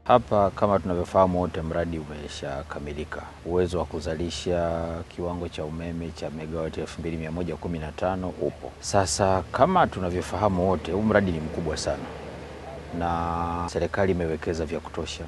Hapa kama tunavyofahamu wote, mradi umeshakamilika. Uwezo wa kuzalisha kiwango cha umeme cha megawati 2115 upo. Sasa kama tunavyofahamu wote, huu mradi ni mkubwa sana na serikali imewekeza vya kutosha.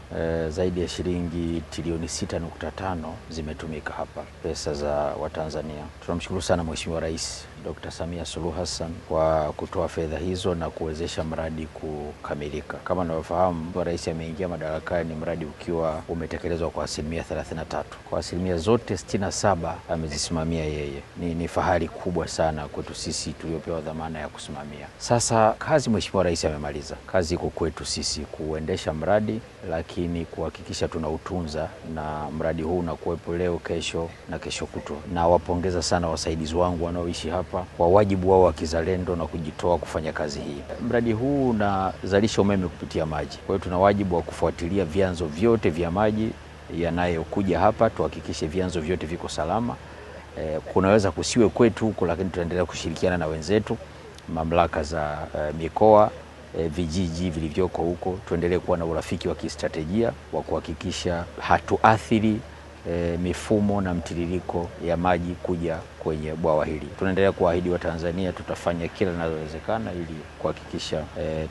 Zaidi ya shilingi trilioni 6.5 zimetumika hapa, pesa za Watanzania. Tunamshukuru sana Mheshimiwa Rais Dr. Samia Suluhu Hassan kwa kutoa fedha hizo na kuwezesha mradi kukamilika. Kama unavyofahamu, Rais ameingia madarakani mradi ukiwa umetekelezwa kwa 33%. Kwa asilimia zote 67 amezisimamia yeye. Ni fahari kubwa sana kwetu sisi tuliopewa dhamana ya kusimamia. Sasa kazi Mheshimiwa Rais amemaliza. Kazi iko kwetu sisi kuendesha mradi, lakini kuhakikisha tunautunza na mradi huu unakuwepo leo, kesho na kesho kutwa. Na wapongeza sana wasaidizi wangu wanaoishi hapa kwa wajibu wao wa kizalendo na kujitoa kufanya kazi hii. Mradi huu unazalisha umeme kupitia maji. Kwa hiyo tuna wajibu wa kufuatilia vyanzo vyote vya maji yanayokuja hapa, tuhakikishe vyanzo vyote viko salama. Kunaweza kusiwe kwetu huko, lakini tunaendelea kushirikiana na wenzetu, mamlaka za mikoa, vijiji vilivyoko huko. Tuendelee kuwa na urafiki wa kistratejia wa kuhakikisha hatuathiri mifumo na mtiririko ya maji kuja kwenye bwawa hili. Tunaendelea kuahidi Watanzania tutafanya kila linalowezekana ili kuhakikisha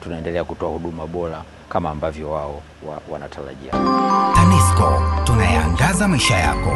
tunaendelea kutoa huduma bora kama ambavyo wao wanatarajia. TANESCO, tunayaangaza maisha yako.